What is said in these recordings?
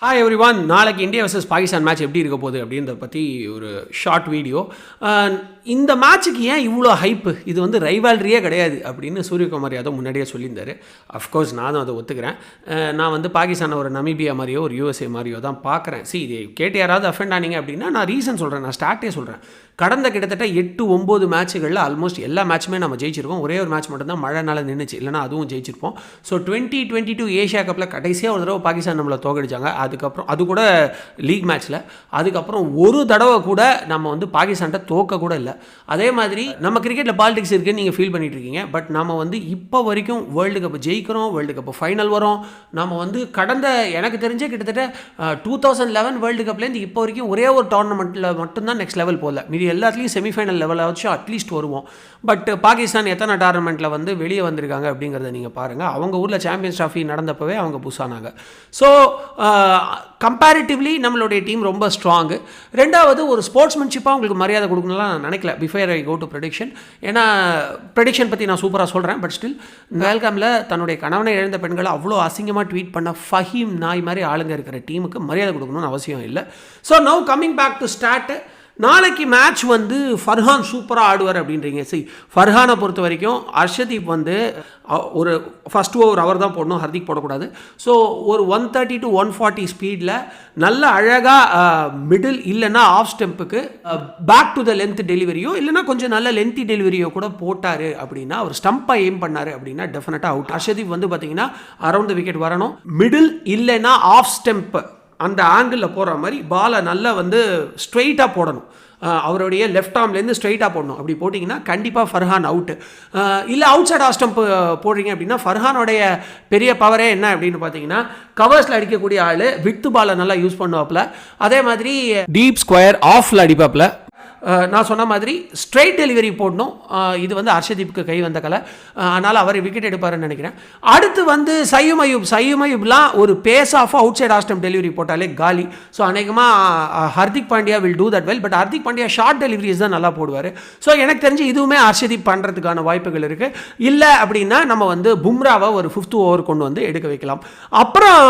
Hi every one. நாளைக்கு India versus Pakistan match எப்படி இருக்க போகுது அப்படின்றத பற்றி ஒரு ஷார்ட் வீடியோ. இந்த மேட்ச்சுக்கு ஏன் இவ்வளோ ஹைப்பு? இது வந்து ரைவால்ரியே கிடையாது அப்படின்னு சூரியகுமார் யாதவ் முன்னாடியே சொல்லியிருந்தார். அஃப்கோர்ஸ் நானும் அதை ஒத்துக்கிறேன். நான் வந்து பாகிஸ்தானை ஒரு நமீபியா மாதிரியோ ஒரு யூஎஸ்ஏ மாதிரியோ தான் பார்க்குறேன். இது கேட்டு யாராவது அஃபெண்ட் ஆனீங்க அப்படின்னா நான் ரீசன் சொல்கிறேன், நான் ஸ்டார்ட்டே சொல்கிறேன். கடந்த கிட்டத்தட்ட 8-9 மேட்ச்சுகளில் ஆல்மோஸ்ட் எல்லா மேட்சுமே நம்ம ஜெயிச்சிருக்கோம். ஒரே ஒரு மேட்ச் மட்டும்தான் மழைனால நின்றுச்சு, இல்லைனா அதுவும் ஜெயிச்சிருப்போம். ஸோ 2022 ஏஷியா கப்பில் கடைசியாக ஒரு தடவை பாகிஸ்தான் நம்மளை தோக்கடிச்சாங்க. அதுக்கப்புறம் அது கூட லீக் மேட்ச்சில். அதுக்கப்புறம் ஒரு தடவை கூட நம்ம வந்து பாகிஸ்தான்கிட்ட தோக்க கூட இல்லை. அதே மாதிரி நம்ம கிரிக்கெட்டில் பாலிடிக்ஸ் இருக்குன்னு நீங்கள் ஃபீல் பண்ணிட்டு இருக்கீங்க. பட் நம்ம வந்து இப்போ வரைக்கும் வேர்ல்டு கப் ஜெயிக்கிறோம், வேர்ல்டு கப் ஃபைனல் வரோம். நம்ம வந்து கடந்த எனக்கு தெரிஞ்ச கிட்டத்தட்ட 2011 வேர்ல்டு கப்லேருந்து இப்போ வரைக்கும் ஒரே ஒரு டோர்னமெண்ட்டில் மட்டும்தான் நெக்ஸ்ட் லெவல் போகல. மீதி எல்லாத்துலேயும் செமிஃபைனல் லெவலில் வச்சு அட்லீஸ்ட் வருவோம். பட் பாகிஸ்தான் எத்தனை டோர்னமெண்ட்டில் வந்து வெளியே வந்திருக்காங்க அப்படிங்கிறத நீங்கள் பாருங்கள். அவங்க ஊரில் சாம்பியன்ஸ் ட்ராஃபி நடந்தப்பவே அவங்க புஷ் ஆனாங்க. ஸோ கம்பேரிட்டிவ்லி நம்மளுடைய டீம் ரொம்ப ஸ்ட்ராங்கு. ரெண்டாவது ஒரு ஸ்போர்ட்ஸ்மேன்ஷிப்பாக உங்களுக்கு மரியாதை கொடுக்கணும்லாம் நான் நினைக்கல before I go to prediction. ஏன்னா ப்ரெடிக்ஷன் பற்றி நான் சூப்பராக சொல்கிறேன். பட் ஸ்டில் வேல்காமில் தன்னுடைய கணவனை இழந்த பெண்களை அவ்வளோ அசிங்கமாக ட்வீட் பண்ண ஃபஹீம் நாய் மாதிரி ஆளுங்க இருக்கிற டீமுக்கு மரியாதை கொடுக்கணும்னு அவசியம் இல்லை. So now coming back to start. நாளைக்கு மேட்ச் வந்து ஃபர்ஹான் சூப்பராக ஆடுவார் அப்படின்றீங்க. ஃபர்ஹானை பொறுத்த வரைக்கும் அர்ஷதீப் வந்து ஒரு ஃபஸ்ட் ஓவர் அவர் தான் போடணும், ஹர்திக் போடக்கூடாது. ஸோ ஒரு 130 to 140 ஸ்பீடில் நல்ல அழகாக மிடில் இல்லைன்னா ஆஃப் ஸ்டெம்புக்கு பேக் டு த லென்த் டெலிவரியோ இல்லைனா கொஞ்சம் நல்ல லென்த்தி டெலிவரியோ கூட போட்டார் அப்படின்னா, அவர் ஸ்டம்பை எய்ம் பண்ணார் அப்படின்னா டெஃபினட்டாக அவுட். அர்ஷதீப் வந்து பார்த்தீங்கன்னா அரௌண்ட் த விக்கெட் வரணும். மிடில் இல்லைன்னா ஆஃப் ஸ்டெம்ப் அந்த ஆங்கிளில் போகிற மாதிரி பாலை நல்லா வந்து ஸ்ட்ரெயிட்டாக போடணும். அவருடைய லெஃப்ட் ஆர்ம்லேருந்து ஸ்ட்ரைட்டாக போடணும். அப்படி போட்டிங்கன்னா கண்டிப்பாக ஃபர்ஹான் அவுட்டு. இல்லை அவுட் சைட் ஆஃப் ஸ்டம்ப் போடுறீங்க அப்படின்னா ஃபர்ஹானோடைய பெரிய பவரே என்ன அப்படின்னு பார்த்தீங்கன்னா கவர்ஸில் அடிக்கக்கூடிய ஆள், வித்து பாலை நல்லா யூஸ் பண்ணுவாப்பில். அதே மாதிரி டீப் ஸ்கொயர் ஆஃபில் அடிப்பாப்பில். நான் சொன்ன மாதிரி ஸ்ட்ரெயிட் டெலிவரி போடணும். இது வந்து அர்ஷதீப்புக்கு கை வந்த கலை. அதனால் அவர் விக்கெட் எடுப்பாருன்னு நினைக்கிறேன். அடுத்து வந்து சையும் அயூப்லாம் ஒரு pace off outside off stump delivery போட்டாலே காலி. ஸோ அநேகமாக Hardik Pandya will do that well. But Hardik Pandya short deliveries தான் நல்லா போடுவார். ஸோ எனக்கு தெரிஞ்சு இதுவுமே அர்ஷதீப் பண்ணுறதுக்கான வாய்ப்புகள் இருக்குது. இல்லை அப்படின்னா நம்ம வந்து பும்ராவை ஒரு 5th ஓவர் கொண்டு வந்து எடுக்க வைக்கலாம். அப்புறம்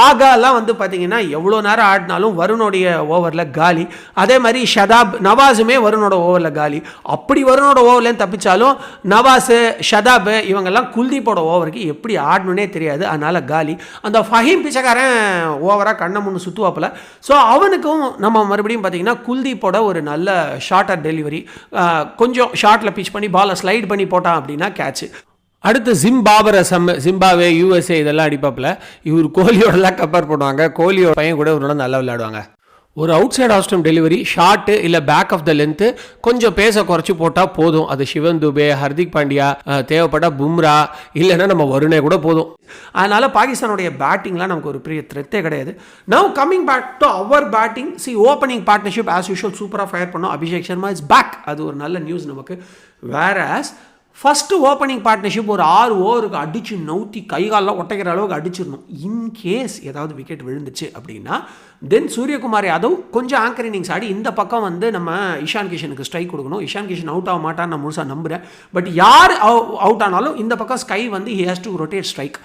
ஆகாலாம் வந்து பார்த்தீங்கன்னா எவ்வளோ நேரம் ஆடினாலும் வருணுடைய ஓவரில் காலி. அதே மாதிரி ஷதாப் நவாஸுமே வருணோட ஓவரில் காலி. அப்படி வருணோட ஓவர்லேருந்து தப்பிச்சாலும் நவாஸு ஷதாப் இவங்கெல்லாம் குல்தீப்போட ஓவருக்கு எப்படி ஆடணுன்னே தெரியாது, அதனால் காலி. அந்த ஃபஹீம் பிச்சைக்காரன் ஓவராக கண்ணை முன்னு சுற்றுவாப்பில். ஸோ அவனுக்கும் நம்ம மறுபடியும் பார்த்தீங்கன்னா குல்தீப்போட ஒரு நல்ல ஷார்ட்டர் டெலிவரி, கொஞ்சம் ஷார்ட்டில் பிச் பண்ணி பாலை ஸ்லைட் பண்ணி போட்டான் அப்படின்னா கேட்ச்சு. அடுத்து ஜிம்பாவே யூஎஸ்ஏ இதெல்லாம் அடிப்பாப்பில். இவர் கோலியோடலாம் கம்பேர் பண்ணுவாங்க. கோலியோட பையன் கூட இவரோட நல்லா விளையாடுவாங்க. ஒரு outside off stump delivery short இல்லை பேக் ஆஃப் த லென்த்து கொஞ்சம் பேச குறைச்சி போட்டால் போதும். அது சிவன் துபே, ஹர்திக் பாண்டியா, தேவைப்பட்ட பும்ரா, இல்லைன்னா நம்ம வருணே கூட போதும். அதனால் பாகிஸ்தானுடைய பேட்டிங்லாம் நமக்கு ஒரு பெரிய த்ரெட்டே கிடையாது. Now coming back to our batting. Opening partnership as usual சூப்பராக ஃபயர் பண்ணோம். Abhishek Sharma is back. அது ஒரு நல்ல நியூஸ் நமக்கு. வேறஸ் ஃபஸ்ட்டு ஓப்பனிங் பார்ட்னர்ஷிப் ஒரு 6 ஓவருக்கு அடித்து நவுத்தி கைகாலெலாம் ஒட்டைக்கிற அளவுக்கு அடிச்சிடணும். இன்கேஸ் ஏதாவது விக்கெட் விழுந்துச்சு அப்படின்னா தென் சூரியகுமார் யாதவ் கொஞ்சம் ஆங்கர் இன்னிங்ஸ் ஆடி இந்த பக்கம் வந்து நம்ம இஷான் கிஷனுக்கு ஸ்ட்ரைக் கொடுக்கணும். இஷான் கிஷன் அவுட் ஆக மாட்டான்னு நான் முழுசாக நம்புகிறேன். பட் யார் அவுட் ஆனாலும் இந்த பக்கம் ஸ்கை வந்து he has to rotate strike.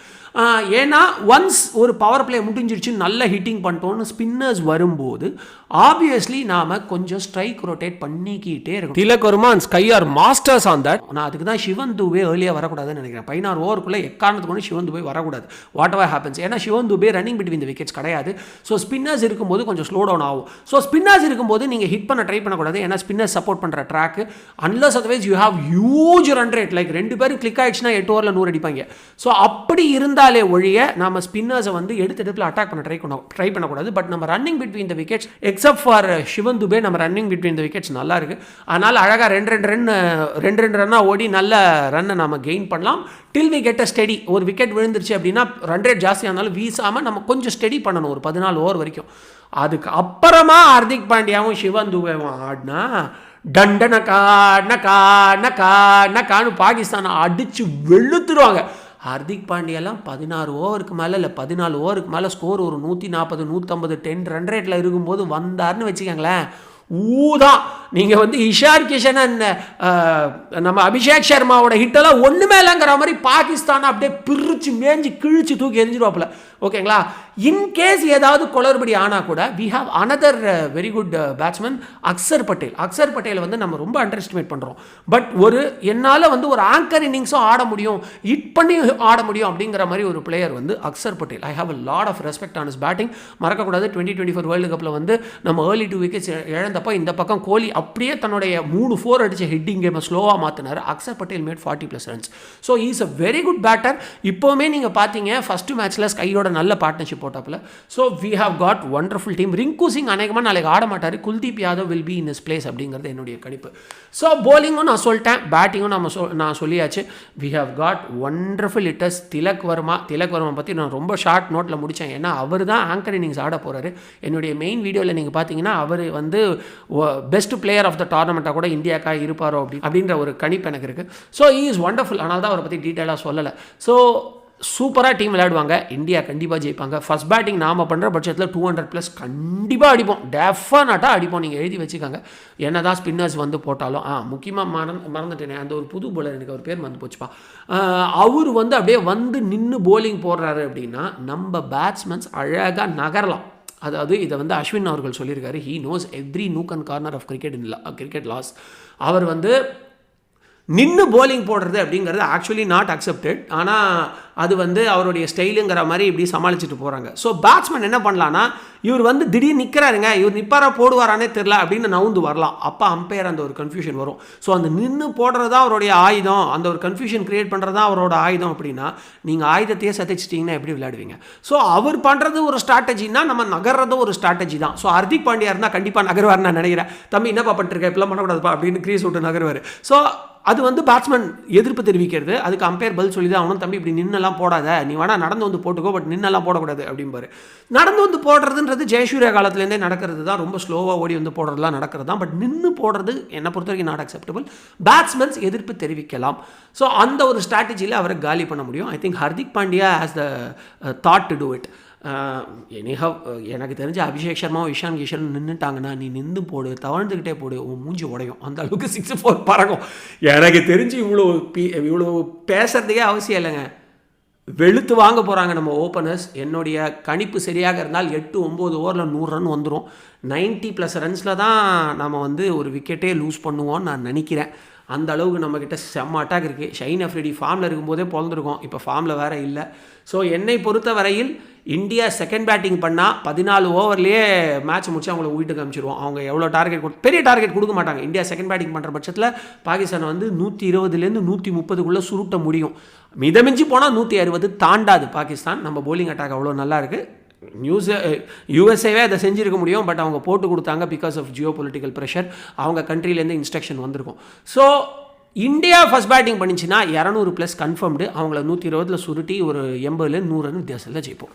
ஏன்னா ஒன்ஸ் ஒரு பவர் பிளே முடிஞ்சிருச்சு, நல்ல ஹிட்டிங் பண்ணிட்டோன்னு ஸ்பின்னர்ஸ் வரும்போது ஆப்வியஸ்லி நாம் கொஞ்சம் ஸ்ட்ரைக் ரொட்டேட் பண்ணிக்கிட்டே இருக்கும். Tilak Varma and SKY are masters on that. நான் அதுக்கு தான் சிவன் துபே ஏர்லியாக வரக்கூடாதுன்னு நினைக்கிறேன். 16 ஓவருக்குள்ளே எக்காரணத்துக்கு ஒன்று சிவன் துபே வரக்கூடாது, வாட் எவர் ஹேப்பன்ஸ். ஏன்னா Shivam Dube running between the wickets கிடையாது. ஸோ ஸ்பின்னர்ஸ் இருக்கும்போது கொஞ்சம் ஸ்லோ டவுன் ஆகும். ஸோ ஸ்பின்னர்ஸ் இருக்கும்போது நீங்கள் ஹிட் பண்ண ட்ரை பண்ணக்கூடாது. ஏன்னா ஸ்பின்னர்ஸ் சப்போர்ட் பண்ணுற track unless otherwise you have huge run rate. Like 2 பேரும் கிளிக் ஆகிடுச்சுன்னா 8 ஓவரில் 100 அடிப்பாங்க. ஸோ அப்படி இருந்தாலே ஒழிய நம்ம ஸ்பின்னர்ஸை வந்து எடுத்து அட்டாக் பண்ண ட்ரை பண்ணக்கூடாது. பட் நம்ம running between the wickets except for Shivam Dube நம்ம ரன்னிங் பிட்வீன் த விக்கெட்ஸ் நல்லா இருக்கு. அதனால் அழகாக 2 ரன்னாக ஓடி நல்ல ரன்னை நம்ம கெயின் பண்ணலாம். Till we get a steady. ஒரு விக்கெட் விழுந்துருச்சு அப்படின்னா ரன் ரேட் ஜாஸ்தியாக இருந்தாலும் வீசாமல் நம்ம கொஞ்சம் ஸ்டெடி பண்ணணும் ஒரு 14 ஓவர் வரைக்கும். அதுக்கு அப்புறமா ஹர்திக் பாண்டியாவும் சிவன் துபேவும் ஆடினா டண்டனக்கான்னு பாகிஸ்தானை அடித்து வெளுத்துருவாங்க. ஹர்திக் பாண்டியெல்லாம் 16 ஓவருக்கு மேலே இல்லை 14 ஓவருக்கு மேலே ஸ்கோர் ஒரு 140 150 10 ரன் ரேட்டில் இருக்கும்போது வந்தார்னு வச்சுக்கோங்களேன், ஊதான் நீங்கள் வந்து இஷான் கிஷன் அண்ட் நம்ம அபிஷேக் சர்மாவோட ஹிட்டெல்லாம் ஒன்றுமே இல்லைங்கிற மாதிரி பாகிஸ்தானை அப்படியே பிரித்து மேய்ஞ்சி கிழிச்சு தூக்கி எரிஞ்சிருவாப்புல. ஓகேங்களா? இன்கேஸ் ஏதாவது குளறுபடி ஆனால் கூட we have another very good batsman Axar Patel. Axar Patel வந்து நம்ம ரொம்ப அண்டர் எஸ்டிமேட் பண்ணுறோம். பட் என்னால் வந்து ஒரு ஆங்கர் இன்னிங்ஸும் ஆட முடியும், ஹிட் பண்ணி ஆட முடியும் அப்படிங்கிற மாதிரி ஒரு பிளேயர் வந்து Axar Patel. I have a lot of respect on his batting. மறக்கக்கூடாது 2024 வேர்ல்டு கப்பில் வந்து நம்ம ஏர்லி 2 விக்கெட்ஸ் இழந்தப்போ இந்த பக்கம் கோலி அப்படியே தன்னுடைய 3 4 அடித்த ஹெட்டிங் கேமை ஸ்லோவாக மாற்றினார். Axar Patel made 40+ runs. So is a very good batter. இப்போவுமே நீங்கள் பார்த்தீங்க ஃபஸ்ட்டு மேட்ச்சில் ஸ்கையோட நல்ல பார்ட்னர்ஷிப் போட்டாப்புல. So we have got wonderful team. Rinku Singh அநேகமாக நாளைக்கு ஆட மாட்டார். Kuldeep Yadav will be in his place அப்படிங்கிறது என்னுடைய கணிப்பு. ஸோ போலிங்கும் நான் சொல்லிட்டேன், பேட்டிங்கும் நான் சொல்லியாச்சு. We have got wonderful hitters. Tilak Varma பற்றி நான் ரொம்ப ஷார்ட் நோட்டில் முடித்தேன். ஏன்னா அவர் தான் ஆங்கர் இன்னிங்ஸ் ஆட போகிறாரு. என்னுடைய மெயின் வீடியோவில் நீங்கள் பார்த்தீங்கன்னா அவர் வந்து பெஸ்ட் பிளேயர் ஆஃப் த டோர்னமெண்ட்டாக கூட இந்தியாக்காக இருப்பாரோ அப்படின்ற ஒரு கணிப்பு எனக்கு இருக்குது. So he is wonderful. ஆனால் தான் அவரை பற்றி டீட்டெயிலாக சொல்லலை. ஸோ சூப்பராக டீம் விளையாடுவாங்க. இந்தியா கண்டிப்பாக ஜெயிப்பாங்க. ஃபர்ஸ்ட் பேட்டிங் நாம் பண்ணுற பட்சத்தில் 200+ கண்டிப்பாக அடிப்போம், டெஃபினட்டாக அடிப்போம். நீங்கள் எழுதி வச்சுக்காங்க. என்ன தான் ஸ்பின்னர்ஸ் வந்து போட்டாலும். முக்கியமாக மறந்துட்டேனே, அந்த ஒரு புது போலர் எனக்கு அவர் பேர் வந்து போச்சுப்பா. அவர் வந்து அப்படியே வந்து நின்று போலிங் போடுறாரு அப்படின்னா நம்ம பேட்ஸ்மேன்ஸ் அழகாக நகரலாம். அதாவது இதை வந்து அஸ்வின் அவர்கள் சொல்லியிருக்காரு. He knows every nook and corner of cricket laws. அவர் வந்து நின்று போலிங் போடுறது அப்படிங்கிறது ஆக்சுவலி நாட் அக்செப்டட். ஆனால் அது வந்து அவருடைய ஸ்டைலுங்கிற மாதிரி இப்படி சமாளிச்சுட்டு போகிறாங்க. ஸோ பேட்ஸ்மேன் என்ன பண்ணலான்னா, இவர் வந்து திடீர்னு நிற்கிறாருங்க, இவர் நிற்பாரா போடுவாரானே தெரில அப்படின்னு நவுந்து வரலாம். அப்போ அம்பையர் அந்த ஒரு கன்ஃபியூஷன் வரும். ஸோ அந்த நின்று போடுறது தான் அவருடைய ஆயுதம், அந்த ஒரு கன்ஃபியூஷன் கிரியேட் பண்ணுறது தான் அவரோட ஆயுதம் அப்படின்னா நீங்கள் ஆயுதத்தையே சதைச்சிட்டிங்கன்னா எப்படி விளையாடுவீங்க? ஸோ அவர் பண்ணுறது ஒரு ஸ்ட்ராட்டஜின்னா நம்ம நகர்றதும் ஒரு ஸ்ட்ராட்டஜி தான். ஸோ ஹர்திக் பாண்டியா இருந்தால் கண்டிப்பாக நகர்வார் நான் நினைக்கிறேன். தம்பி என்னப்பா பண்ணிருக்கேன், இப்பெல்லாம் பண்ணக்கூடாதுப்பா அப்படின்னு கிரீஸ் விட்டு நகர்வார். ஸோ அது வந்து பேட்ஸ்மேன் எதிர்ப்பு தெரிவிக்கிறது. அதுக்கு அம்பையர் பதில் சொல்லி தான் அவனும், தம்பி இப்படி நின்னெல்லாம் போடாத, நீ வேணா நடந்து வந்து போட்டுக்கோ, பட் நின்னெல்லாம் போடக்கூடாது அப்படிம்பாரு. நடந்து வந்து போடுறதுன்றது ஜெயசூர்யா காலத்துலேருந்தே நடக்கிறது தான். ரொம்ப ஸ்லோவாக ஓடி வந்து போடுறதுலாம் நடக்கிறது தான். பட் நின்று போடுறது என்னை பொறுத்த வரைக்கும் நாட் அக்செப்டபிள். பேட்ஸ்மேன்ஸ் எதிர்ப்பு தெரிவிக்கலாம். ஸோ அந்த ஒரு ஸ்ட்ராட்டஜியில் அவரை காலி பண்ண முடியும். I think Hardik Pandya has the thought to do it. எனக்கு தெரிஞ்ச அபிஷேக் சர்மா இஷான் கிஷன் நின்றுட்டாங்கன்னா நீ நின்று போடு, தவழ்ந்துக்கிட்டே போடு, உன் மூஞ்சி உடையும். அந்த அளவுக்கு 6-4 பறக்கும். எனக்கு தெரிஞ்சு இவ்வளோ பேசுறதுக்கே அவசியம் இல்லைங்க. வெளுத்து வாங்க போகிறாங்க நம்ம ஓப்பனர்ஸ். என்னுடைய கணிப்பு சரியாக இருந்தால் 8-9 ஓவரில் 100 ரன் வந்துடும். 90+ ரன்ஸில் தான் நம்ம வந்து ஒரு விக்கெட்டே லூஸ் பண்ணுவோம்னு நான் நினைக்கிறேன். அந்த அளவுக்கு நம்மக்கிட்ட செம்ம அட்டாக் இருக்குது. ஷைன் அஃப்ரிடி ஃபார்மில் இருக்கும்போதே பிறந்திருக்கோம், இப்போ ஃபார்மில் வேறு இல்லை. ஸோ என்னை பொறுத்த வரையில் இந்தியா செகண்ட் பேட்டிங் பண்ணால் 14 ஓவர்லேயே மேட்ச் முடிச்சு அவங்கள வீட்டுக்கு அனுப்பிச்சிடுவோம். அவங்க எவ்வளோ டார்கெட் பெரிய டார்கெட் கொடுக்க மாட்டாங்க. இந்தியா செகண்ட் பேட்டிங் பண்ணுற பட்சத்தில் பாகிஸ்தான் வந்து 120லேருந்து 130க்குள்ளே சுருட்ட முடியும். மிதமிஞ்சி போனால் 160 தாண்டாது பாகிஸ்தான். நம்ம போலிங் அட்டாக் அவ்வளோ நல்லா இருக்குது. யூஎஸ்ஏவே அதை செஞ்சுருக்க முடியும், பட் அவங்க போட்டு கொடுத்தாங்க because of geo political pressure. அவங்க கண்ட்ரிலேருந்து இன்ஸ்ட்ரக்ஷன் வந்திருக்கும். ஸோ இந்தியா ஃபர்ஸ்ட் பேட்டிங் பண்ணிச்சுன்னா 200+ கன்ஃபர்ம்டு. அவங்கள 120 சுருட்டி ஒரு 80-100 ரன் வித்தியாசத்தில் ஜெயிப்போம்.